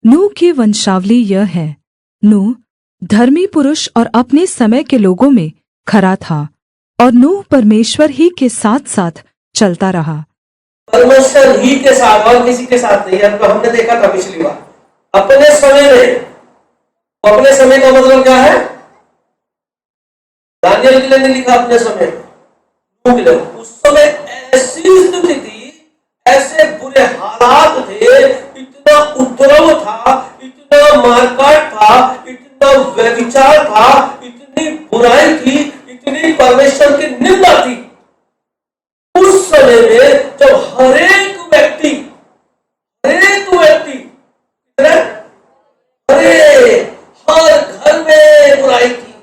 नूह की वंशावली यह है। नूह धर्मी पुरुष और अपने समय के लोगों में खरा था, और नूह परमेश्वर ही के साथ साथ चलता रहा। परमेश्वर ही के साथ, और किसी के साथ नहीं। अब हमने देखा था पिछली बार, अपने समय में। अपने समय का मतलब क्या है? दानियल के लिए नहीं लिखा अपने समय, नूह के लिए। उस समय ऐसी स्थिति थी, ऐसे बुरे हालात थे, इतना उपद्रव था, इतना मारकाट था, इतना व्यभिचार था, इतनी बुराई थी, इतनी परमेश्वर की निंदा थी। उस समय में जब हरेक व्यक्ति हर घर में बुराई थी,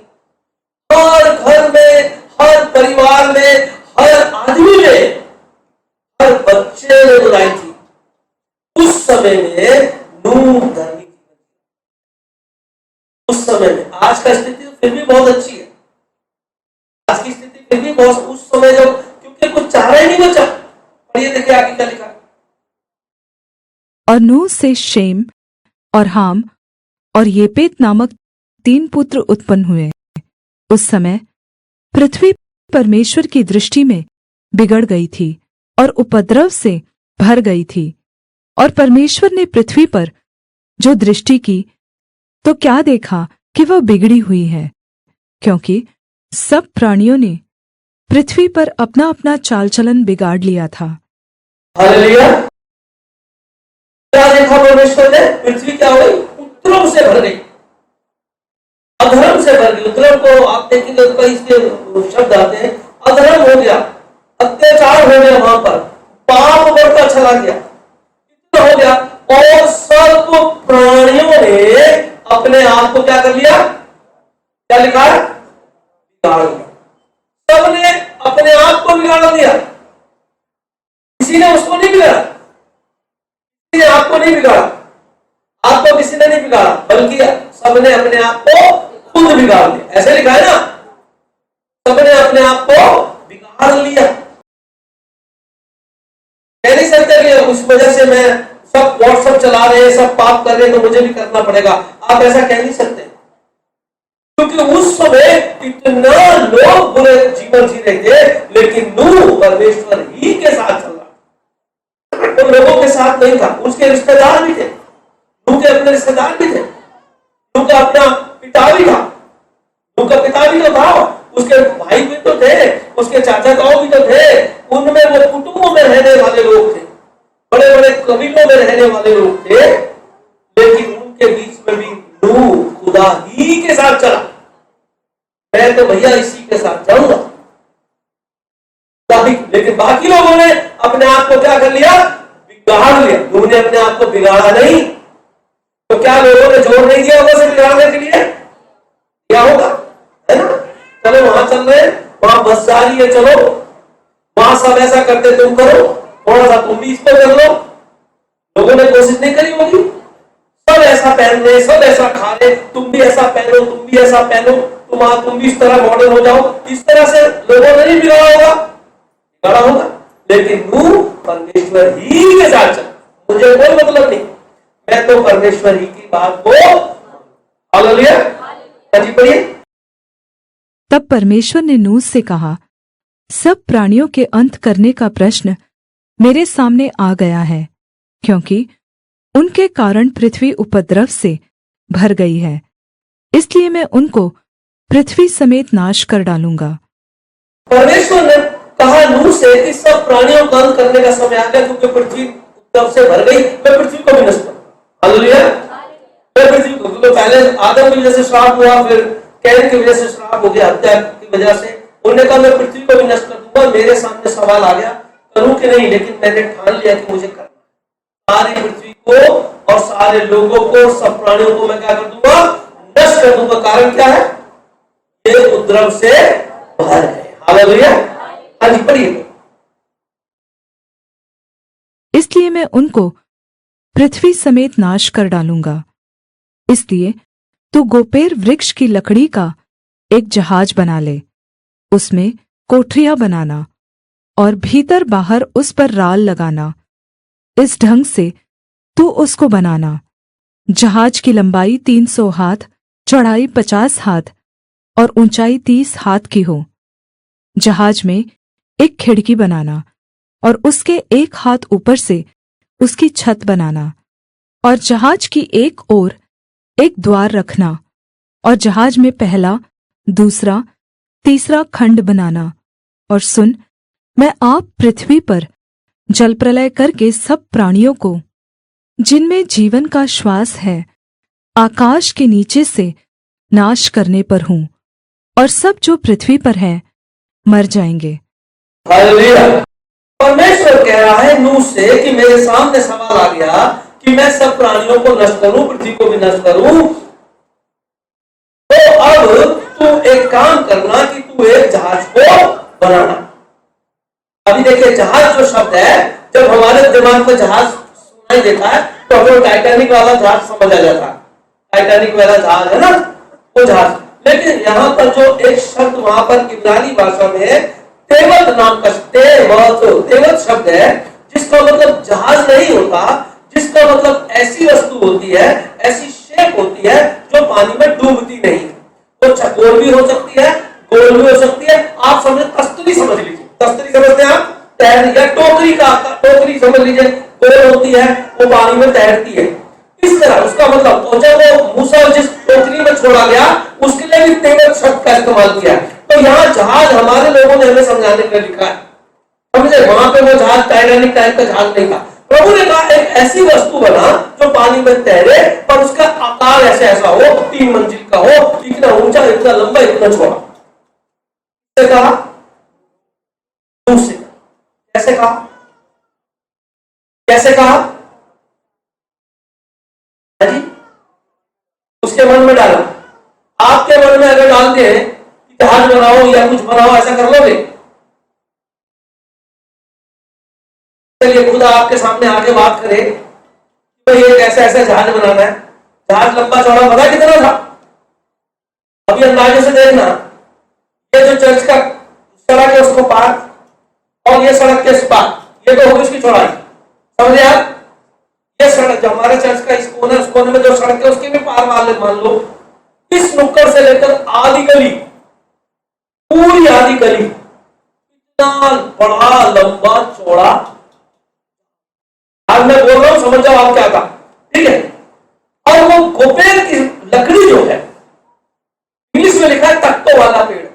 हर घर में, हर परिवार में, हर आदमी में, हर बच्चे में बुराई थी। उस समय में नूह धर्मी थी। उस समय में। आज का स्थिति फिर भी बहुत अच्छी है। आज की स्थिति फिर भी बहुत, उस समय जब, क्योंकि कुछ चारा ही नहीं बचा। पढ़िए, देखिए आगे क्या लिखा। और नूह से शेम और हाम और येपेत नामक 3 पुत्र उत्पन्न हुए। उस समय पृथ्वी परमेश्वर की दृष्टि में बिगड़ गई थी और उपद्रव से भर गई थी। और परमेश्वर ने पृथ्वी पर जो दृष्टि की, तो क्या देखा कि वह बिगड़ी हुई है, क्योंकि सब प्राणियों ने पृथ्वी पर अपना अपना चाल चलन बिगाड़ लिया था। हालेलुया। क्या देखा परमेश्वर ने? पृथ्वी क्या हुई? उपद्रव से भर गई, अधर्म से भर गई। उपद्रव को आप देखेंगे तो कई इसके शब्द आते हैं। अधर्म हो गया, अत्याचार हो गया, वहां पर पाप बढ़ता चला गया, इतना हो गया। और सब प्राणियों ने अपने आप को क्या कर लिया? क्या लिखा है? बिगाड़ लिया। सबने अपने आप को बिगाड़ दिया। किसी ने उसको नहीं बिगाड़ा, किसी ने आपको नहीं बिगाड़ा, आपको किसी ने नहीं बिगाड़ा, बल्कि सबने अपने आप को खुद बिगाड़ लिया। ऐसे लिखा है ना, सबने अपने आप को बिगाड़ लिया। कह नहीं सकते कि उस वजह से मैं, सब व्हाट्सएप चला रहे हैं, सब पाप कर रहे हैं, तो मुझे भी करना पड़ेगा। आप ऐसा कह नहीं सकते, क्योंकि उस समय इतना लोग बुरे जीवन जी रहे थे, लेकिन नूह परमेश्वर ही के साथ चल रहा। उन लोगों के साथ नहीं था, उसके रिश्तेदार भी थे, नूह के अपने रिश्तेदार भी थे, नूह का अपना पिता भी था, नूह का पिता भी तो था, उसके भाई भी तो थे, उसके चाचा ताऊ भी तो थे। उनमें वो कुटुंबों में रहने वाले लोग थे, बड़े बड़े कबीलों में रहने वाले लोग थे, लेकिन उनके बीच में भी नूह खुदा ही के साथ चला। मैं तो भैया इसी के साथ जाऊंगा, लेकिन बाकी लोगों ने अपने आप को क्या कर लिया? बिगाड़ लिया। नूह ने अपने आप को बिगाड़ा नहीं, तो क्या लोगों ने जोर नहीं दिया होगा उसे बिगाड़ने के लिए? क्या होगा, है ना? चलो वहां चल रहे, वहां बस जा रही है, चलो वहां सब ऐसा करते, तुम करो, थोड़ा सा तुम भी इसको कर लो। लोगों ने कोशिश नहीं करी होगी? सब ऐसा पहन रहे, सब ऐसा खा रहे, तुम भी ऐसा पहनो, तुम भी ऐसा पहनो, तुम भी इस तरह मॉडर्न हो जाओ। इस तरह से लोगों ने नहीं बिगाड़ा होगा, बिगाड़ा होगा। लेकिन नूह परमेश्वर ही के साथ चला। मुझे कोई मतलब नहीं, मैं तो परमेश्वर ही की बात को। हालेलुया। जी पढ़िए। तब परमेश्वर ने नूह से कहा, सब प्राणियों के अंत करने का प्रश्न मेरे सामने आ गया है, क्योंकि उनके कारण पृथ्वी उपद्रव से भर गई है। इसलिए मैं उनको पृथ्वी समेत नाश कर डालूंगा। परमेश्वर ने कहा नूह से कि सब प्राणियों का अंत करने का समय आ गया, क्योंकि पृथ्वी उपद्रव से भर गई। मैं पृथ्वी को भी नष्ट करूंगा। हालेलुया। मैं पृथ्वी को, तो पहले आदम की वजह से श्राप हुआ, फिर कैन की वजह से श्राप हो गया, हत्या की वजह से। उन्होंने कहा मैं पृथ्वी को भी नष्ट कर दूंगा। मेरे सामने सवाल आ गया, करूं कि नहीं, लेकिन मैंने ठान लिया कि मुझे करना। सारी पृथ्वी को और सारे लोगों को, सब प्राणियों को मैं क्या कर दूंगा? नष्ट कर दूंगा। कारण क्या है? ये उपद्रव से भर गए। हालेलुया। हाँ जी पढ़िए। इसलिए मैं उनको पृथ्वी समेत नाश कर डालूंगा। इसलिए तू गोपेर वृक्ष की लकड़ी का एक जहाज बना ले, उसमें कोठरियां बनाना और भीतर बाहर उस पर राल लगाना। इस ढंग से तू उसको बनाना जहाज की लंबाई 300 हाथ, चौड़ाई 50 हाथ और ऊंचाई 30 हाथ की हो। जहाज में एक खिड़की बनाना और उसके एक हाथ ऊपर से उसकी छत बनाना, और जहाज की एक ओर एक द्वार रखना, और जहाज में पहला, दूसरा, तीसरा खण्ड बनाना। और सुन, मैं आप पृथ्वी पर जलप्रलय करके सब प्राणियों को, जिनमें जीवन का श्वास है, आकाश के नीचे से नाश करने पर हूँ, और सब जो पृथ्वी पर है मर जाएंगे। हालेलुया। परमेश्वर कह रहा है नूह से कि मेरे सामने सवाल आ गया कि मैं सब प्राणियों को नष्ट करूं, पृथ्वी को भी नष्ट करूं, तो अब तू एक काम करना कि तू एक जहाज को बनाना। अभी देखिए, जहाज जो शब्द है, जब हमारे दिमाग में जहाज सुनाई देता है तो हमें टाइटैनिक वाला जहाज समझ आ जाता है। टाइटैनिक वाला जहाज है ना, वो जहाज। लेकिन यहां पर जो एक शब्द वहां पर इब्रानी भाषा में तेवत नाम का तेवत शब्द है, जिसका मतलब जहाज नहीं होता, जिसका मतलब ऐसी वस्तु होती है, ऐसी शेप होती है जो पानी में डूबती नहीं है। वो चकोर भी हो सकती है, गोल भी हो सकती है। आप समझ तस्तरी समझ लीजिए, तस्तरी समझते हैं आप, तैर या टोकरी समझ लीजिए, गोल होती है, वो पानी में तैरती है। इस तरह उसका मतलब, तो जब वो मूसा जिस टोकरी में छोड़ा गया उसके लिए भी तेवत शब्द का इस्तेमाल किया। तो यहाँ जहाज हमारे लोगों ने हमें समझाने के लिए लिखा है, समझे। वहां पे वो जहाज टाइटैनिक टाइप का जहाज नहीं था। प्रभु ने कहा एक ऐसी वस्तु बना जो पानी में तैरे, पर उसका आकार ऐसे ऐसा हो, 3 मंजिल का हो, इतना ऊंचा, इतना लंबा, इतना चौड़ा। कहा दूसरे, कैसे कहा, कैसे कहा जी? उसके मन में डाला। आपके मन में अगर डालते हैं कि जहाज बनाओ या कुछ बनाओ, ऐसा कर लोगे? चलिए खुदा आपके सामने आके बात करे तो ये कैसे ऐसा जहाज बनाना है। जहाज लंबा चौड़ा पता कितना था? अभी अंदाजे से देखना, ये जो चर्च का सड़क है उसको पार, और ये सड़क के इस पार, ये तो होगी उसकी चौड़ाई, समझे आप? ये सड़क जो हमारे चर्च का इस कोने, उस कोने में जो सड़क है उसके भी पार मान लो, इस नुक्कड़ से लेकर आधी गली, पूरी आधी गली, इतना बड़ा लंबा चौड़ा। आज मैं बोल रहा हूं, समझ जाओ आप क्या कहा, ठीक है। और वो गोपेर की लकड़ी जो है, इंग्लिश में लिखा है तख्तों वाला पेड़,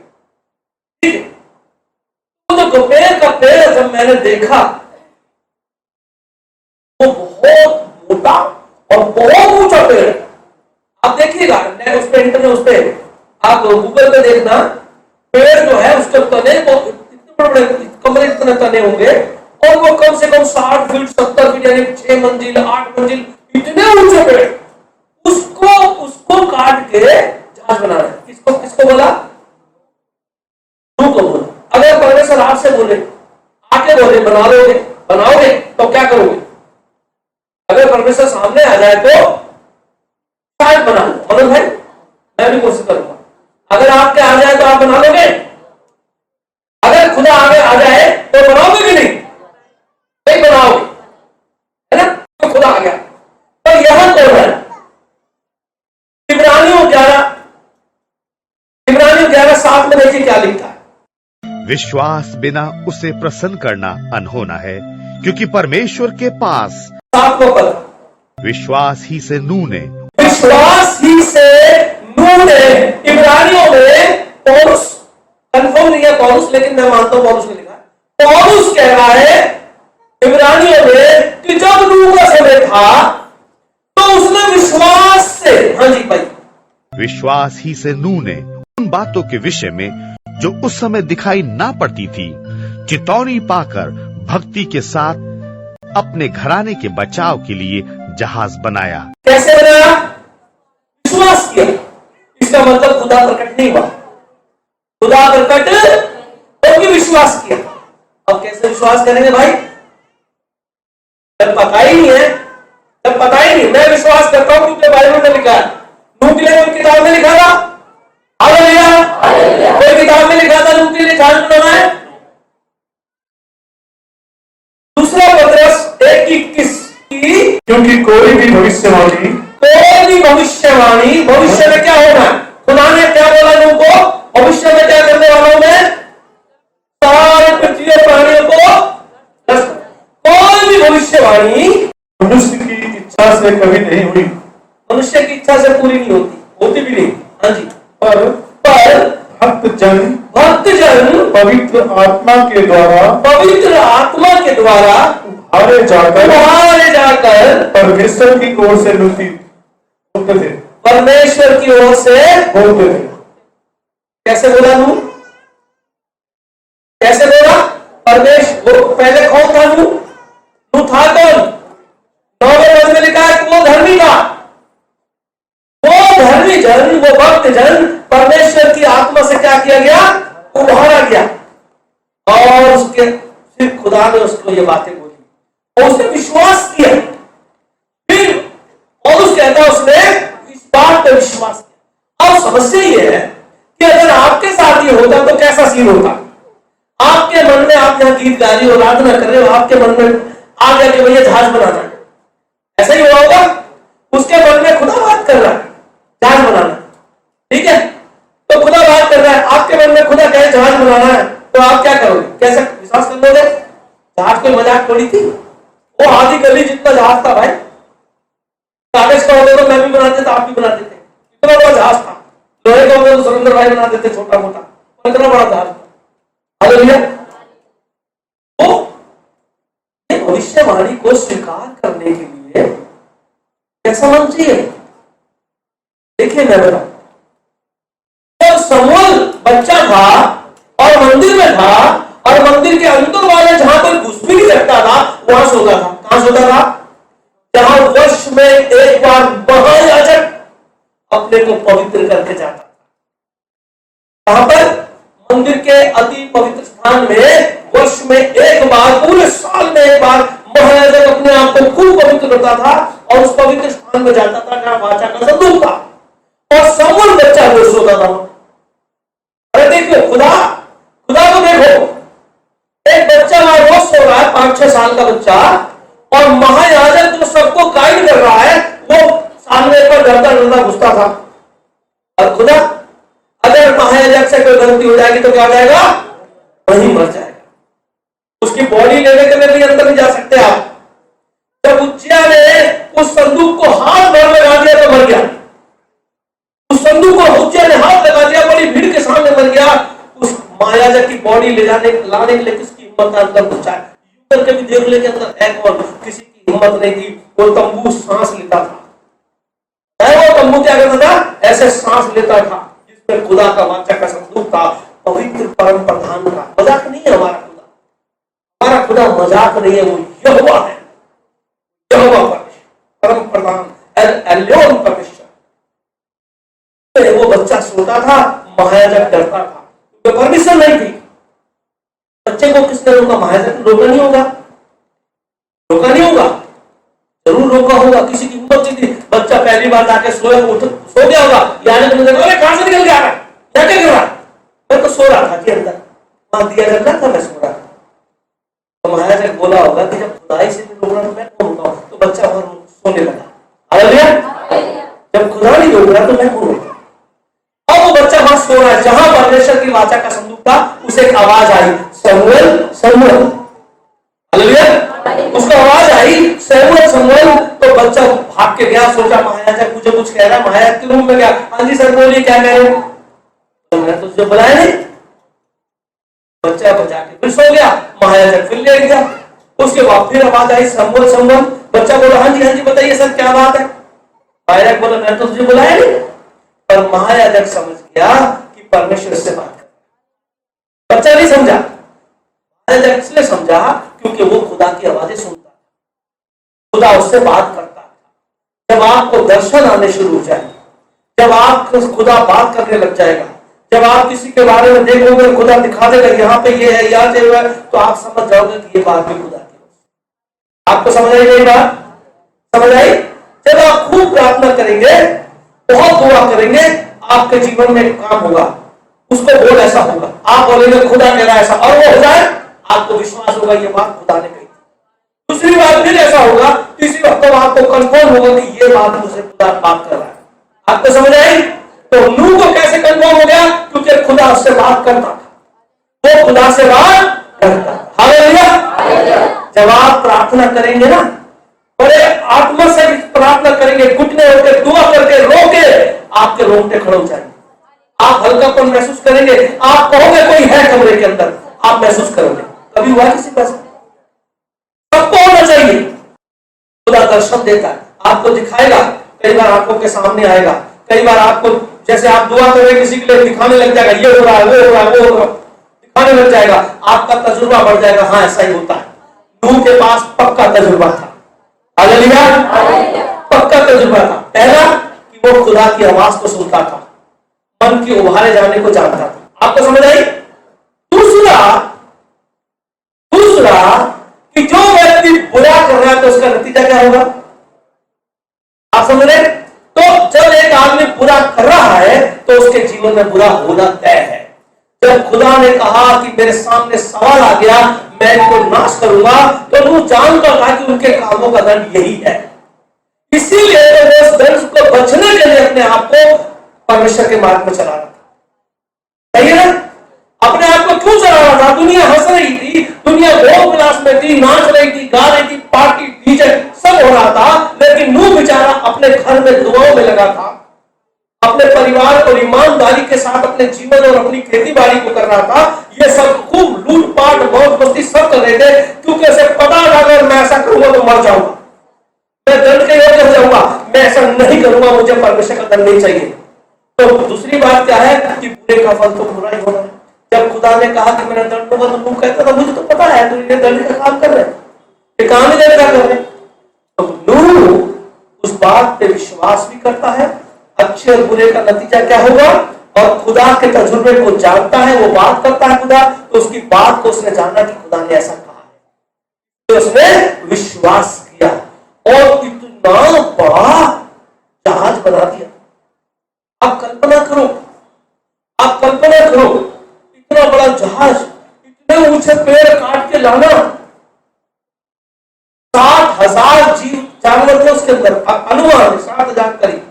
ठीक है। तो जो गोपेर का पेड़ जब मैंने देखा, वो बहुत मोटा और बहुत ऊंचा पेड़ है। आप देखिएगा उस पे, इंटरनेट उस पे आप गूगल पे देखना, पेड़ जो है उसके तने तो इतने बड़े कमरे इतने तने होंगे, और वो कम से कम 60 फीट 70 फीट, यानी 6 मंजिल 8 मंजिल, इतने ऊंचे पेड़। उसको काट के जहाज बनाना है। किसको बोला? को बोला। अगर परमेश्वर आपसे बोले, आके बोले बनाओगे तो क्या करोगे? अगर परमेश्वर सामने आ जाए तो शायद बना लो, मतलब भाई मैं भी कोशिश करूंगा। अगर आपके आ जाए तो आप बना लोगे? अगर खुदा आगे आ जाए तो बनाओगे कि नहीं? नहीं बनाओगे, है ना? तो खुदा आ गया। तो यहां कौन है? इब्रानियों 11:7 में देखिए क्या लिखा है। विश्वास बिना उसे प्रसन्न करना अनहोना है, क्योंकि परमेश्वर के पास 7वां पद, विश्वास ही से नूह ने इब्रानियों में पौलुस, कंफर्म नहीं है पौलुस, लेकिन मैं मानता हूं पौलुस ने लिखा है। पौलुस कह रहा है इब्रानियों में कि जब नूह का समय था तो उसने विश्वास से, हाँ जी भाई, विश्वास ही से नूह ने उन बातों के विषय में जो उस समय दिखाई ना पड़ती थी, चेतावनी पाकर भक्ति के साथ अपने घराने के बचाव के लिए जहाज बनाया। कैसे बनाया? विश्वास किया। इसका मतलब खुदा प्रकट नहीं हुआ, खुदा प्रकट होकर विश्वास किया। अब कैसे विश्वास करेंगे भाई? जब पता ही नहीं है, जब पता ही नहीं। मैं विश्वास करता हूं क्योंकि बाइबल में लिखा है। नूह के लिए कोई किताब में लिखा था? हालेलुया। कोई किताब में लिखा था नूह के लिए जहाज बनाना है? दूसरा पत्रस 1:21, क्योंकि कोई भी भविष्यवाणी कोई भी भविष्यवाणी, भविष्य में क्या होना है, खुदा ने क्या बोला नूह को, भविष्य में क्या करने वाला हूं मैं, सारे पृथ्वी और प्राणियों को नष्ट। कोई भी भविष्यवाणी मनुष्य की इच्छा से कभी नहीं हुई, मनुष्य की इच्छा से पूरी नहीं होती, होती भी नहीं। हाँ जी, पर भक्तजन पवित्र आत्मा के द्वारा उभारे जाकर परमेश्वर की ओर से होते थे, परमेश्वर की ओर से होते थे। कैसे बोला नूह, कैसे बोला, परमेश्वर, पहले कौन था नूह, नूह था कौन, 9वें पद में लिखा है वो धर्मी था, वो धर्मी जन, वो भक्त जन परमेश्वर की आत्मा से क्या किया गया, उभारा गया, और उसके फिर खुदा ने उसको ये बातें बोली और उसने विश्वास किया, फिर और उस कहता उसने इस बात पर विश्वास किया। अब समस्या ये है कि अगर आपके साथ ये होता तो कैसा सीन होता, आपके मन में, आप यहाँ गीत गा रही हो, आराधना कर रहे हो, आपके मन में आ गया कि भैया जहाज बनाना है, ऐसा ही हुआ होगा, उसके मन में खुदा बात कर रहा है जहाज बनाना, ठीक है, तो खुदा बात कर रहा है, आपके मन में खुदा कहे जहाज बनाना है, तो आप क्या करोगे, कैसे विश्वास कर लोगे, जहाज कोई मजाक थोड़ी थी, वो आधी गली जितना जहाज था भाई, कागज का होता तो मैं भी बना देता, आप भी बना देते, इतना बड़ा जहाज था, लोहे का होता तो सुरेंद्र भाई बना देते छोटा मोटा, इतना बड़ा जहाज था। हालेलुया। तो ये भविष्यवाणी को स्वीकार करने के लिए कैसा मन चाहिए, देखिए मैं बताऊं, तो समूएल बच्चा था और मंदिर में था, और मंदिर के अंदर वाले जहां पर घुस भी नहीं सकता था वहां सोता था। कहां सोता था, जहां वर्ष में एक बार महायाजक अपने को पवित्र करके जाता था। कहां पर, मंदिर के अति पवित्र स्थान में वर्ष में एक बार, पूरे साल में एक बार महायाजक अपने आप को खूब पवित्र करता था और उस पवित्र स्थान में जाता था जहां वाचा का संदूक था, और समूएल बच्चा रोज सोता था। अरे देखो खुदा को देखो, एक बच्चा वहां रोज सो रहा है, 5-6 साल का बच्चा, और महायाजक जो सबको गाइड कर रहा है वो सामने पर डरता घुसता था। और खुदा, अगर महायाजक से कोई गलती हो जाएगी तो क्या हो जाएगा, वहीं मर जाएगा, उसकी बॉडी लेने के लिए भी अंदर नहीं जा सकते आप। जब उज्जिया ने उस संदूक को हाथ भर लगा दिया तो मर गया, उस संदूक को उज्जिया ने हाथ लगा दिया, बड़ी भीड़ के सामने मर गया। उस महायाजक की बॉडी लाने के लिए किसकी हिम्मत अंदर पहुंचा, यूं करके भी देख ले के अंदर है कौन, किसी की हिम्मत नहीं थी। वो तंबू सांस लेता था, वो तंबू क्या करता था, ऐसे सांस लेता था, जिसमें खुदा का वाचा का संदूक था, पवित्र परम प्रधान का। मजाक नहीं है हमारा खुदा, हमारा खुदा मजाक नहीं है, वो यहोवा है, यहोवा परम प्रधान, एलोन परमेश्वर। वो बच्चा सोता था, महायाजक डरता था, क्योंकि परमिशन नहीं थी। बच्चे को किसने रोका, महायाजक ने रोका नहीं होगा, रोका नहीं होगा, जरूर रोका होगा, किसी की हिम्मत नहीं थी। बच्चा पहली बार जाके सो गया होगा, यानी तो अरे कहां से निकल गया, क्या कर रहा, मैं तो सो रहा था कि अंदर वहां दिया जल रहा था, मैं सो रहा था। तो महायाजक बोला होगा कि जब खुदाई से नहीं रोक रहा तो मैं कौन होता हूं, तो बच्चा वहां सोने लगा। हालेलुया। जब खुदा नहीं रोक रहा तो मैं कौन होता। अब वो बच्चा वहां सो रहा है जहां परमेश्वर की वाचा का संदूक था, उसे एक आवाज आई, समूएल समूएल। हालेलुया। उसको आवाज आई समूएल समूएल, तो बच्चा भाग के गया, सोचा महायाजक मुझे कुछ कह रहा है, महायाजक के रूम में गया, हाँ जी सर बोलिए क्या कह रहे हो, तो मैंने तुझे बुलाया नहीं। बच्चा बजा के फिर सो गया, महायाजक फिर लेट गया, उसके बाद फिर आवाज आई समूएल समूएल। बच्चा बोला हाँ जी बताइए सर क्या बात है। महायाजक बोला मैंने तो तुझे बुलाया नहीं। पर महायाजक समझ गया कि परमेश्वर से बात कर, बच्चा नहीं समझा, महायाजक इसलिए समझा क्योंकि वो खुदा की आवाजें सुनता, खुदा उससे बात करता। जब आपको दर्शन आने शुरू हो जाए, जब आप खुदा बात करने लग जाएगा, जब आप किसी के बारे में देखोगे खुदा दिखा देगा यहाँ पे ये है यहाँ से, तो आप समझ जाओगे कि ये बात भी खुदा की। आपको समझ आई ये बात, समझ आई। जब आप खूब प्रार्थना करेंगे, बहुत दुआ करेंगे, आपके जीवन में काम होगा, उसको बोल ऐसा होगा, आप बोलेंगे खुदा कह रहा है ऐसा, और वो हो जाए, आपको विश्वास होगा ये बात खुदा ने कही। दूसरी बात फिर ऐसा होगा इसी वक्त तो आपको कंफर्म होगा कि ये बात मुझसे खुदा बात कर रहा है। आपको समझ आई? तो नूह को कैसे कंफर्म हो गया? क्योंकि खुदा उससे बात करता था, वो खुदा से बात करता था। हालेलुया। जब आप प्रार्थना करेंगे ना, बड़े आत्मा से प्रार्थना करेंगे, घुटने होकर दुआ करके रो के आपके रोंगटे खड़े हो जाएंगे, आप हल्कापन महसूस करेंगे, आप कहोगे कोई है कमरे के अंदर, आप महसूस करोगे। कभी हुआ किसी का? सबको होना चाहिए। खुदा दर्शन देता है, आपको दिखाएगा, कई बार आंखों के सामने आएगा, कई बार आपको जैसे आप दुआ कर रहे किसी के लिए दिखाने लग जाएगा, ये हो रहा है, वो हो रहा है, वो हो रहा है, दिखाने लग जाएगा, आपका तजुर्बा बढ़ जाएगा। हाँ, ऐसा ही होता है। नूह के पास पक्का तजुर्बा था। हालेलुया। पक्का तजुर्बा था। पहला कि वो खुदा की आवाज को सुनता था, मन की उभारे जाने को जानता था। आपको समझ आई? दूसरा कि जो व्यक्ति बुरा कर रहा है तो उसका नतीजा क्या होगा? आप समझ रहे? तो जब एक आदमी बुरा कर रहा है तो उसके जीवन में बुरा होना तय है। जब खुदा ने कहा कि मेरे सामने सवाल आ गया, मैं इनको नाश करूंगा, तो वो जानता था कि उनके कामों का दंड यही है। इसीलिए तो वो उस दंड को बचने के लिए अपने आप को परमेश्वर के मार्ग में चला रहा था। सही है ना? अपने आप को क्यों चला रहा था? दुनिया हंस रही थी, दुनिया भोग विलास में थी, नाच रही थी, गा रही थी, पार्टी डीजे सब हो रहा था, लेकिन नूह बेचारा अपने घर में दुआओं में लगा था, अपने परिवार और ईमानदारी के साथ अपने जीवन और अपनी खेती बाड़ी को कर रहा था। ये सब खूब लूटपाट मौज मस्ती सब कर रहे थे, क्योंकि उसे पता था अगर मैं ऐसा करूंगा तो मर जाऊंगा, मैं दंड के योग्य हो जाऊंगा, मैं ऐसा नहीं करूंगा, मुझे परमेश्वर का दंड नहीं चाहिए। तो दूसरी बात क्या है कि बुरे का फल तो बुरा ही होना है। जब खुदा ने कहा कि मेरा दंड होगा, तो नूह कहता था मुझे तो पता है तो ये दंड का काम कर रहे हैं, ये काम ही दंड का कर रहे हैं। तो नूह उस बात पे विश्वास भी करता है, अच्छे और बुरे का नतीजा क्या होगा, और खुदा के तजुर्बे को जानता है, वो बात करता है खुदा, तो उसकी बात को उसने जाना कि खुदा ने ऐसा कहा है, तो उसने विश्वास किया और इतना बड़ा जहाज बना दिया। आप कल्पना करो, इतना बड़ा जहाज, इतने ऊंचे पेड़ काट के लाना, 60,000 जीव जानवर थे उसके अंदर, अनुमान 7,000 करीब,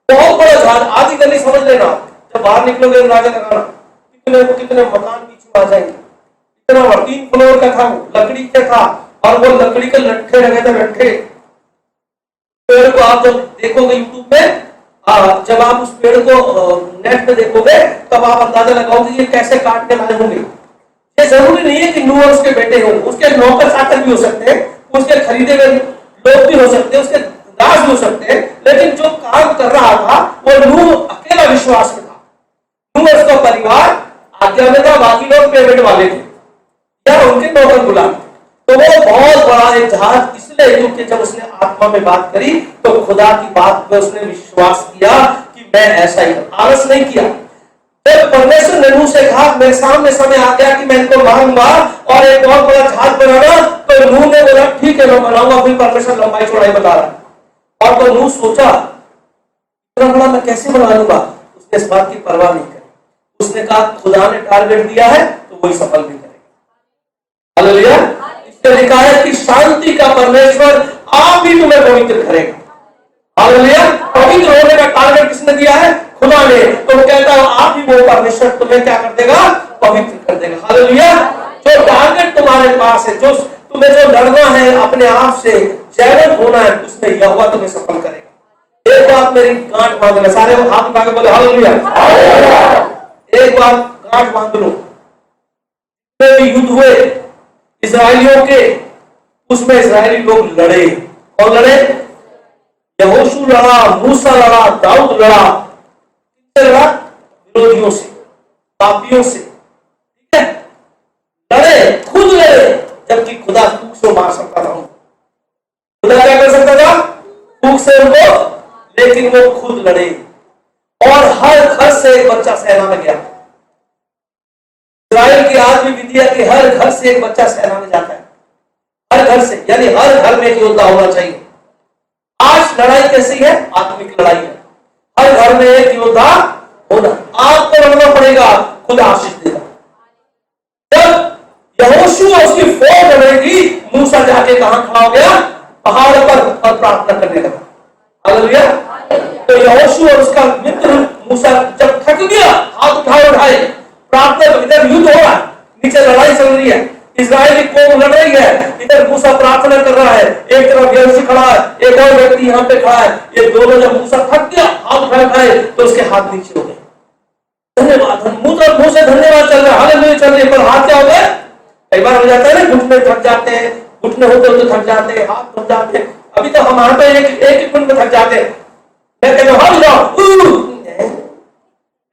बहुत बड़ा जहाज। आधी गली समझ लेना, जब बाहर निकलोगे अंदाजा लगाना कितने मकान पीछे आ जाएंगे। इतना बड़ा 3 फ्लोर का था, वो लकड़ी का था, और वो लकड़ी के लट्ठे लगे थे, लट्ठे। पेड़ को आप जब देखोगे यूट्यूब में, जब आप उस पेड़ को नेट पे देखोगे तब आप अंदाजा लगाओगे ये कैसे काट के लाए होंगे। ये जरूरी नहीं है कि नूह और उसके बेटे हों, उसके नौकर चाकर भी हो सकते हैं, उसके खरीदे हुए लोग भी हो सकते हैं, उसके दास भी हो सकते हैं, लेकिन जो काम कर रहा था वो नूह अकेला विश्वास में था। नूह और उसका परिवार आज्ञा में था, बाकी लोग पेमेंट वाले थे या उनके नौकर गुलाम। तो वो बहुत बड़ा एक जहाज इसलिए क्योंकि जब उसने आत्मा में बात करी तो खुदा की बात पे उसने विश्वास किया कि मैं ऐसा ही, आलस नहीं किया। जब परमेश्वर ने नूह से कहा मेरे सामने समय आ गया कि मैं इनको मारूंगा और एक बहुत बड़ा जहाज बनाना, तो नूह ने बोला ठीक है मैं बनाऊंगा। फिर परमेश्वर लंबाई चौड़ाई बता रहा है, और तो नूह सोचा इतना बड़ा मैं कैसे बना लूंगा। उसने इस बात की परवाह नहीं करी, उसने कहा खुदा ने टारगेट दिया है तो वही सफल भी करेगा। हालेलुया। इसमें लिखा है कि शांति का परमेश्वर आप भी तुम्हें पवित्र करेगा। हालेलुया। पवित्र होने का टारगेट किसने दिया है? खुदा ने। तो कहता है आप भी वो परमेश्वर तुम्हें क्या कर देगा? पवित्र कर देगा। हालेलुया। जो टारगेट तुम्हारे पास है, जो तुम्हें जो लड़ना है अपने आप से, जैवंत होना है, उसमें यहोवा तुम्हें सफल करेगा। एक बात मेरी गांठ बांध लो, सारे हाथ उठा के बोले हालेलुया। एक बात गांठ बांध लो, युद्ध हुए इस्राएलियों के, उसमें इस्राएली लोग लड़े। कौन लड़े? यहोशू लड़ा, मूसा लड़ा, दाऊद लड़ा। किससे लड़ा? विरोधियों से, पापियों से। ठीक है, लड़े, खुद लड़े, जबकि खुदा फूंक से मार सकता था। खुदा क्या कर सकता था? फूंक से उनको, लेकिन वो खुद लड़े और हर घर से एक बच्चा सेना में गया। इस्राएल की आदमी विद्या के हर घर से एक बच्चा सेना में जाता है, हर घर से, यानी हर घर में एक योद्धा होना चाहिए। आज लड़ाई कैसी है? आत्मिक लड़ाई है। हर घर में एक योद्धा होना, आपको लड़ना पड़ेगा, खुद आशीष देगा। जब यहोशू और उसकी फौज लड़ेगी, मूसा जाके कहां खड़ा हो गया? पहाड़ पर और प्रार्थना करने लगा। हालेलुया। तो यहोशू और उसका मित्र मूसा जब थक गया, हाथ उठाए प्रार्थना, इधर युद्ध हो रहा है, नीचे लड़ाई चल रही है, इस्राएली कौम लड़ रही है, इधर मूसा प्रार्थना कर रहा है, एक तरफ यहोशू खड़ा है, एक और व्यक्ति यहाँ पे खड़ा है। ये दोनों जब मूसा थक गया, हाथ उठाए तो उसके हाथ नीचे हो गए। धन्यवाद, मुंह से धन्यवाद चल रहा है, हालेलुया चल रही है, पर हाथ क्या हो गए? कई बार हो जाता है ना, घुटने थक जाते हैं, घुटने होते होते थक जाते हैं, हाथ थक जाते हैं। अभी तो हमारे पे एक मिनट में थक जाते हैं। मैं कहता हूँ हाथ जाओ,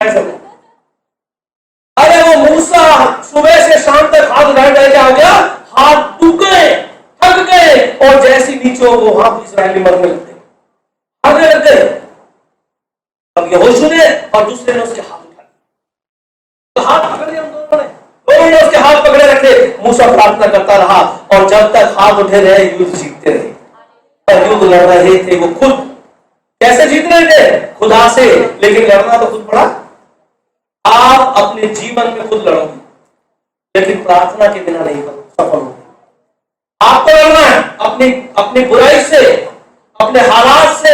ऐसा। अरे वो मूसा सुबह से शाम तक हाथ उठाए क्या हो गया? हाथ दुख गए, थक गए, और जैसी नीचे वो वहां इस्राएली मरने लगते, भागने लग गए। अब यहोशू ने और दूसरे ने उसके हाथ उठाए, तो हाथ पकड़ लिया दोनों ने उसके हाथ पकड़े रखे। मूसा प्रार्थना करता रहा, और जब तक हाथ उठे रहे युद्ध जीतते रहे। और युद्ध लड़ रहे थे वो खुद। कैसे जीत रहे थे? खुदा से, लेकिन लड़ना तो खुद पड़ा। आप अपने जीवन में खुद लड़ोगे, लेकिन प्रार्थना के बिना नहीं सफल होगे। आपको लड़ना है अपनी बुराई से, अपने हालात से,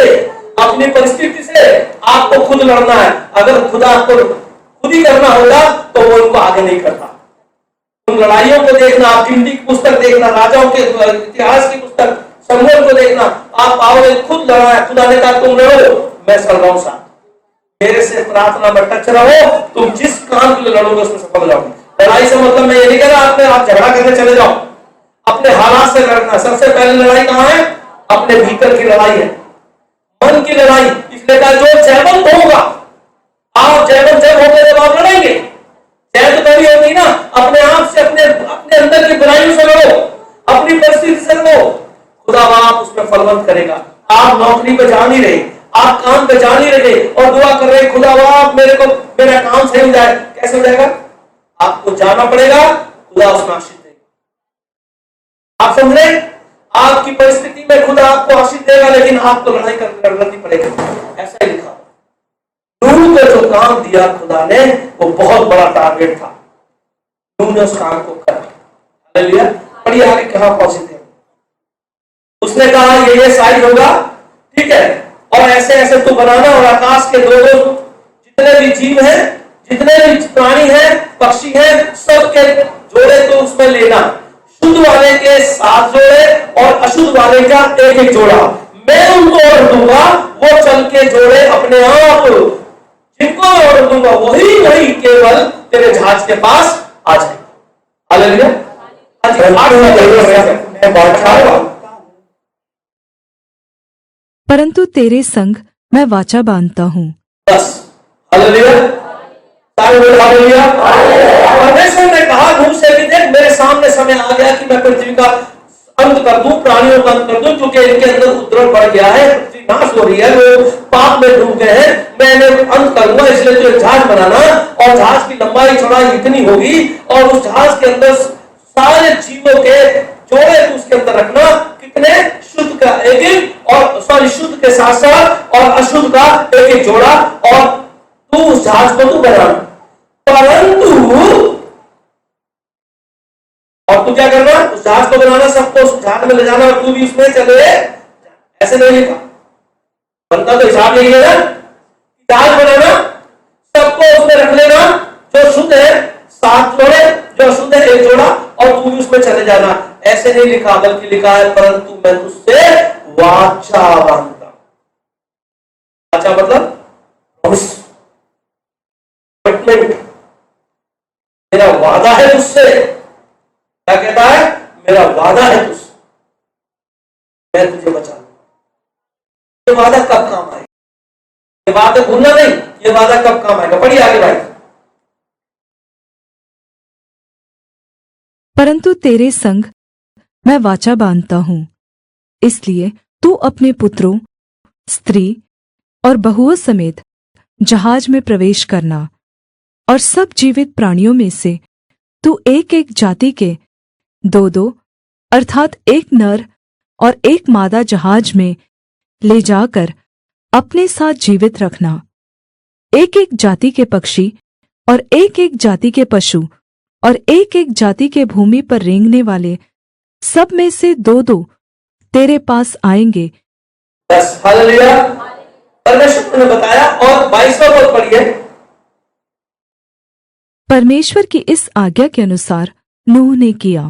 अपनी परिस्थिति से। आपको खुद लड़ना है। अगर खुदा को खुद ही करना होगा तो वो इनको आगे नहीं करता। उन लड़ाइयों को देखना, आप गिनती की पुस्तक देखना, राजाओं के इतिहास की पुस्तक शमूएल को देखना, आप पाओगे खुद लड़ा है। खुदा ने कहा तुम लड़ो, मैं चल रहा हूं साथ, मेरे से प्रार्थना में टच रहो, तुम जिस काम के लिए लड़ोगे उसमें सफल जाओगे। लड़ाई से मतलब मैं ये नहीं कह रहा आप झगड़ा करने चले जाओ, अपने हालात से लड़ना। सबसे पहले लड़ाई कहां है? अपने भीतर की लड़ाई है, मन की लड़ाई। इसलिए कहा जो जयवंत होगा, आप जयवंत जब होंगे जब आप लड़ेंगे। जय तो तभी होगी ना, अपने आप से, अपने अंदर की बुराइयों से लड़ो, अपनी परिस्थिति से लड़ो, खुदा बाप उसमें फलवंत करेगा। आप नौकरी पे जा नहीं रहे, आप काम पे जा नहीं रहे और दुआ कर रहे खुदा बाप मेरा काम सही हो जाए। कैसे हो जाएगा? आपको जाना पड़ेगा, खुदा उसमें आशीष देगा। आप समझ रहे? आपकी परिस्थिति में खुदा आपको आशीष देगा, लेकिन आपको लड़ाई करनी पड़ेगी। ऐसा ही लिखा। नूह को जो काम दिया खुदा ने, वो बहुत बड़ा टारगेट था। नूह ने उस काम को कर लिया। पढ़िए आगे कहां पहुंचे थे। उसने कहा ये साइज होगा, ठीक है, और ऐसे ऐसे तू बनाना, और आकाश के दो जितने भी जीव हैं, जितने भी प्राणी हैं, पक्षी हैं, सबके जोड़े तो उसमें लेना। शुद्ध वाले के 7 जोड़े और अशुद्ध वाले का 1 जोड़ा। मैं उनको ओढ़ दूंगा, वो चल के जोड़े अपने आप। जिनको ओढ़ दूंगा वही केवल तेरे जहाज के पास आ जाएगा। हालेलुया। परंतु तेरे संग मैं वाचा बांधता हूँ। बस हालेलुया। हालेलुया। परमेश्वर ने कहा नूह से कि देख मेरे सामने समय आ गया कि मैं पृथ्वी का अंत कर दूं, प्राणियों का अंत कर दूं, क्योंकि इनके अंदर उपद्रव बढ़ गया है, पृथ्वी नाश हो रही है, वो पाप में डूब गए हैं। मैं इन्हें अंत करूंगा, इसलिए तुझे जहाज बनाना, और जहाज की लंबाई चौड़ाई इतनी होगी, और उस जहाज के अंदर सारे जीवों के जोड़े तू उसके अंदर रखना। कितने? शुद्ध का 1 और शुद्ध के साथ साथ और अशुद्ध का 1 जोड़ा, और तू उस जहाज को तू बनाना। परंतु और तू क्या करना? उस जहाज को बनाना, सबको उस जहाज में ले जाना, और तू भी उसमें चले। ऐसे नहीं लिखा, बनता तो हिसाब यही है ना, जहाज बनाना, सबको उसमें रख लेना, जो शुद्ध है 7 जोड़े, जो अशुद्ध है 1 जोड़ा, और तू भी उसमें चले जाना। ऐसे नहीं लिखा, बल्कि लिखा है परंतु मैं तुझसे वाचा बांधता। वाचा मतलब मेरा वादा है तुझसे। क्या कहता है? मेरा वादा है तुझसे, मैं तुझे बचा लूंगा। ये वादा कब काम आएगा? ये वादा भूलना नहीं, ये वादा कब काम आएगा? पढ़िए आगे भाई। परंतु तेरे संग मैं वाचा बांधता हूँ, इसलिए तू अपने पुत्रों, स्त्री और बहुओं समेत जहाज में प्रवेश करना, और सब जीवित प्राणियों में से तू 1 जाति के 2 अर्थात 1 नर और 1 मादा जहाज में ले जाकर अपने साथ जीवित रखना। 1 जाति के पक्षी और 1 जाति के पशु और 1 जाति के भूमि पर रेंगने वाले सब में से 2 तेरे पास आएंगे। बस हालेलुया। परमेश्वर ने बताया। और 22वां पद पढ़िए। परमेश्वर की इस आज्ञा के अनुसार नूह ने किया।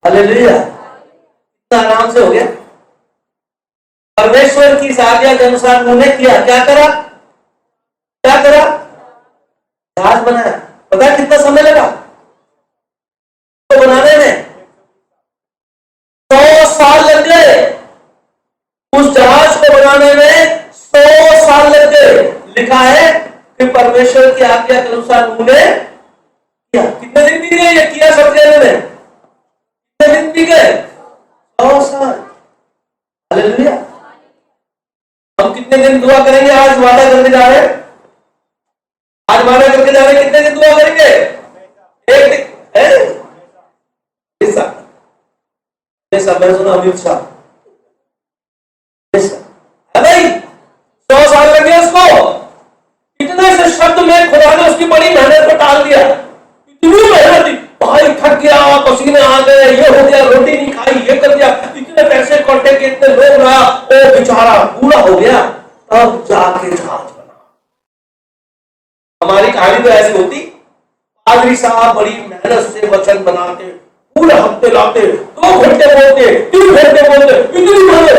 हालेलुया। इतना आराम से हो गया। परमेश्वर की इस आज्ञा के अनुसार उन्होंने किया। क्या करा? क्या करा? जहाज बनाया। पता है कितना समय लगा तो बनाने में? 100 साल लग गए। उस जहाज को बनाने में 100 साल लग गए। लिखा है कि परमेश्वर की आज्ञा के अनुसार उन्होंने किया। कितने दिन बीत गए ये किया सब कहने में? कितने दिन बीत गए? 100 साल। हालेलुया। हम कितने दिन दुआ करेंगे? आज वादा करने जा रहे हैं। आज वादा करके जा रहे हैं। कितने दिन दुआ करेंगे? एक दिन है? ऐसा मैं सुना अमित शाह है भाई। 100 साल लगे उसको। इतने से शब्द में खुदा ने उसकी बड़ी मेहनत को टाल दिया। इतनी मेहनत थी भाई, थक गया, पसीने आ गए, ये हो गया, रोटी नहीं खाई, ये कर दिया, इतने पैसे कटे के इतने लोग रहा, ओ बेचारा पूरा हो गया, तब जाके जहाज बना। हमारी कहानी तो ऐसी होती। पादरी साहब बड़ी मेहनत से वचन बनाते, पूरे हफ्ते लाते, 2 घंटे बोलते, 3 घंटे बोलते, इतनी मेहनत।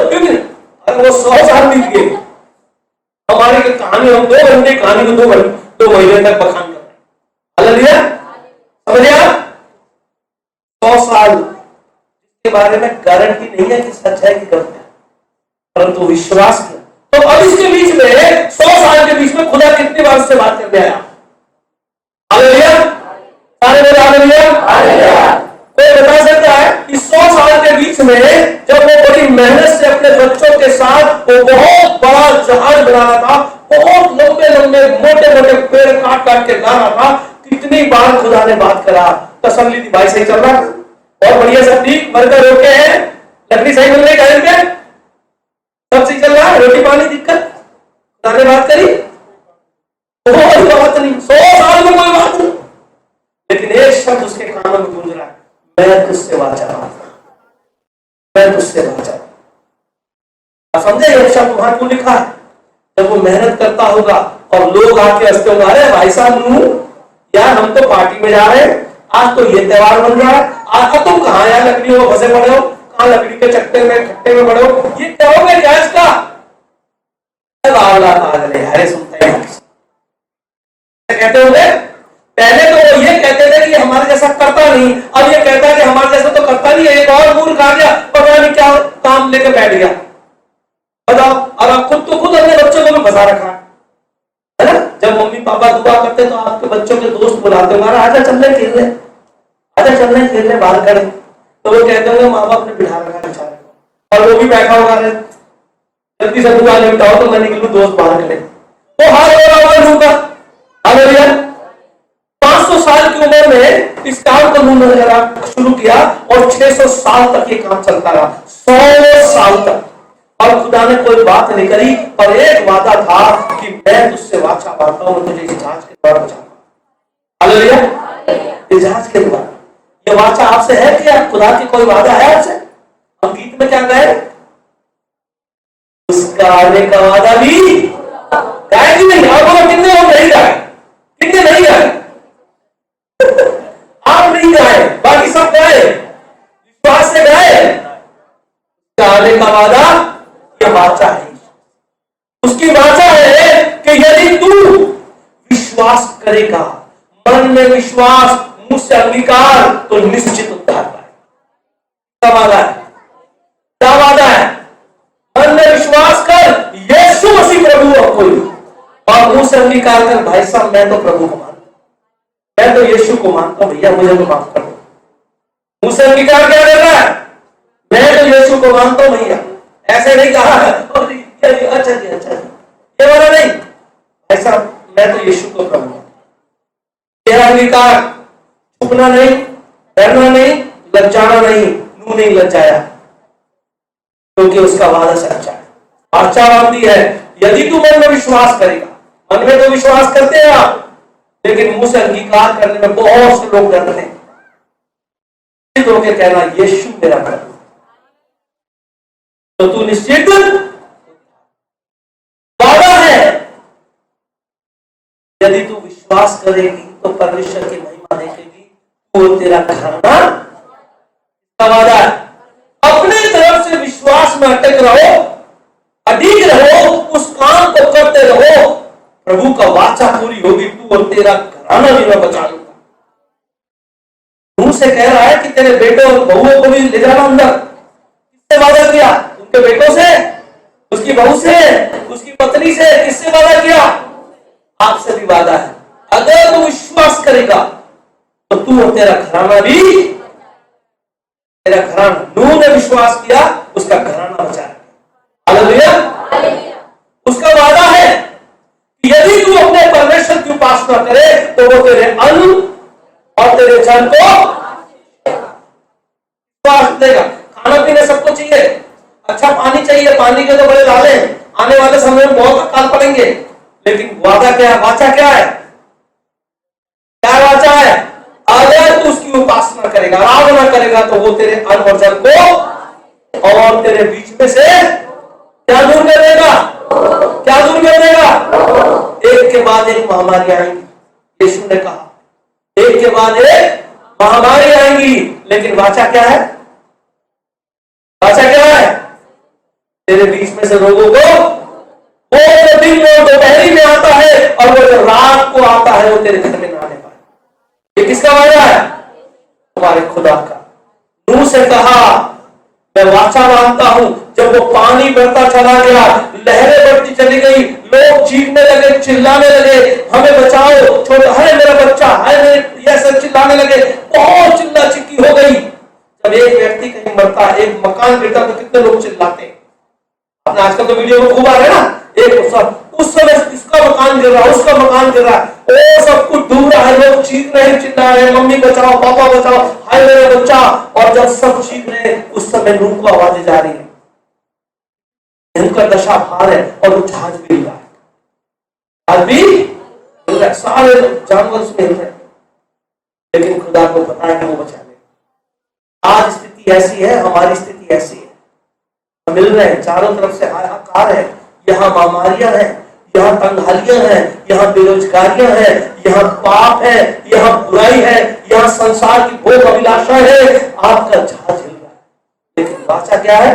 अरे वो 100 साल बीत गए। हमारी कहानी हम 2 घंटे कहानी को 2 महीने तक बखान कर रहे हैं। हालेलुया। समझिए आप? 100 साल के बारे में गारंटी नहीं है कि सच है कि गलत है, परंतु विश्वास किया। तो अब इसके बीच में 100 साल के बीच में खुदा कितनी बार से बात करने आया? हालेलुया। सारे बोले हालेलुया। कोई बता सकता है कि 100 साल के बीच में जब वो बड़ी मेहनत से अपने बच्चों के साथ वो बहुत बड़ा जहाज बना रहा था, बहुत लंबे लंबे मोटे मोटे पेड़ काट काट के ला रहा था, कितनी बार खुदा ने बात करा? तसल्ली दी, भाई सही चल रहा है, और बढ़िया सब ठीक, वर्कर रोके हैं, लकड़ी सही मिल रही है, सब सही चल रहा है, रोटी पानी दिक्कत, खुदा ने बात करी? कोई बात नहीं। 100 साल में कोई बात नहीं, लेकिन एक शब्द उसके कानों में गूंज रहा है, मैं तुझसे वाचा रहा था, मैं तुझसे वाचा। आप समझे एक शब्द वहां क्यों लिखा है? जब वो मेहनत करता होगा और लोग आके हंसते होंगे, अरे भाई साहब नू यार हम तो पार्टी में जा रहे हैं, आज तो ये त्योहार बन रहा है, आज तुम कहां यार लकड़ियों में फंसे पड़े हो, कहां लकड़ी के चक्कर में खट्टे में पड़े हो, ये क्या हो गया? क्या इसका अरे सुनते हैं कहते होंगे। पहले तो वो ये कहते थे कि हमारे जैसा करता नहीं, अब ये कहता है कि हमारे जैसा तो करता नहीं है, एक और मूर्ख आ गया, पता नहीं क्या काम लेकर बैठ गया। बताओ, और आप खुद तो खुद अपने बच्चों को भी फंसा रखा है ना? जब मम्मी पापा दुआ करते तो आपके बच्चों के दोस्त बुलाते हैं, आजा चलने खेलने, आजा चलने खेलने बाहर करें, तो वो कहते होंगे माँ बाप ने बिठा रखा बेचारे, और वो भी बैठा होगा, जल्दी से दुआ निपटाओ तो मैं निकलूं, दोस्त बाहर करें, तो हाथ होगा। हालेलुया। 500 साल की उम्र में इस काम को उन्होंने शुरू किया और 600 साल तक ये काम चलता रहा, 100 साल तक, और खुदा ने कोई बात नहीं करी, पर एक वादा था कि मैं तुझसे वाचा बांधता हूं, तुझे इस जहाज के द्वारा बचाऊंगा। हालेलुया। इस जहाज के द्वारा ये वाचा आपसे है क्या? खुदा की कोई वादा है आपसे? हम गीत में क्या गए? उसका आने का वादा भी गाए कि नहीं? आप बोलो कितने हम नहीं गाए, कितने नहीं गाए? आप नहीं गाए, बाकी सब गाए, विश्वास से गाए। आने का वादा यह वाचा है, उसकी वाचा है कि यदि तू विश्वास करेगा, मन में विश्वास, मुंह से अंगीकार, तो निश्चित उद्धार पाए। क्या वादा है? क्या वादा है? मन में विश्वास कर यीशु मसीह प्रभु और कोई, और मुंह से अंगीकार कर भाई साहब मैं तो प्रभु को मानता, मैं तो यीशु को मानता हूं, भैया मुझे तो माफ कर दो। मुंह से अंगीकार क्या कर रहा है? मैं तो यीशु को मानता हूं भैया, ऐसे नहीं कहा अच्छा जी अच्छा जी, ये वाला नहीं, ऐसा मैं तो यीशु को प्रभु, यह अंगीकार, छुपना नहीं, डरना नहीं, लज्जाना नहीं, नूह नहीं लज्जाया, क्योंकि उसका वादा सच्चा है, आशावादी है। यदि तू मन में विश्वास करेगा, मन में तो विश्वास करते हैं आप, लेकिन मुंह से अंगीकार करने में बहुत से लोग डरते हैं, कहना यीशु मेरा प्रभु, तो तू निश्चित वादा है। यदि तू विश्वास करेगी तो परमेश्वर की महिमा देखेगी, वो तेरा घराना का वादा है। अपने तरफ से विश्वास में अटक रहो, अडिग रहो, उस काम को करते रहो, प्रभु का वाचा पूरी होगी, तू और तेरा घराना भी मैं बचा लूंगा। मुंह से कह रहा है कि तेरे बेटों और बहुओं को भी ले जाना अंदर। किससे वादा किया? उनके बेटों से, उसकी बहू से, उसकी पत्नी से। किससे वादा किया? आपसे भी वादा है। अगर तू विश्वास करेगा तो तू और तेरा घराना भी, तेरा घराना, नूह ने विश्वास किया, उसका घराना बचा है। हालेलुया। उसका वादा है कि यदि तू अपने परमेश्वर की उपासना करे तो वो तेरे अन्न और तेरे जन को विश्वास देगा। खाना पीना सबको चाहिए, अच्छा पानी चाहिए, पानी के तो बड़े लाले, आने वाले समय में बहुत अकाल पड़ेंगे, लेकिन वादा क्या है? वाचा क्या है? क्या वाचा है? अगर तू उसकी उपासना करेगा, आराधना करेगा तो वो तेरे अन्न और जल को और तेरे बीच में से क्या दूर कर देगा? क्या दूर कर देगा? एक के बाद एक महामारी आएंगी। यीशु ने कहा एक के बाद एक महामारी आएंगी, लेकिन वाचा क्या है? वाचा क्या है? तेरे बीच में से लोगों को, वो जो दिन में दोपहरी में आता है और वो जो रात को आता है, वो तेरे घर में ना आने पाए। ये किसका वादा है? तुम्हारे खुदा का। नूह से कहा मैं वाचा मानता हूं। जब वो पानी बढ़ता चला गया, लहरें बढ़ती चली गई, लोग चीखने लगे, चिल्लाने लगे, हमें बचाओ, छोड़, है मेरा बच्चा, है मेरे, ये सब चिल्लाने लगे, बहुत चिल्ला चिक्की हो गई। जब एक व्यक्ति कहीं मरता, एक मकान गिरता तो कितने लोग चिल्लाते हैं। आपने आजकल तो वीडियो में खूब आ रहे हैं ना, एक सब उस समय इसका मकान गिर रहा, उसका मकान गिर रहा, वो सब कुछ डूब रहा है, लोग चीख रहे, चिल्ला रहे, मम्मी बचाओ, पापा बचाओ, हाय मेरा बच्चा। और जब सब चीख रहे, उस समय नूह को आवाजें जा रही है, उनका दशा भार है, और वो जहाज भी हिल रहा है, जहाज भी हिल रहा है, सारे जानवर उसमें हिल रहे हैं, लेकिन खुदा को पता है कि वो बचा ले। आज स्थिति ऐसी है, हमारी स्थिति ऐसी है, मिल रहे हैं, चारों तरफ से हाहाकार है, यहाँ महामारियां हैं, यहाँ तंगहालियां हैं, यहाँ बेरोजगारियां हैं, यहाँ पाप है, यहाँ बुराई है, यहाँ संसार की भोग अभिलाषा है। आपका जहाज हिल रहा है, लेकिन वाचा क्या है?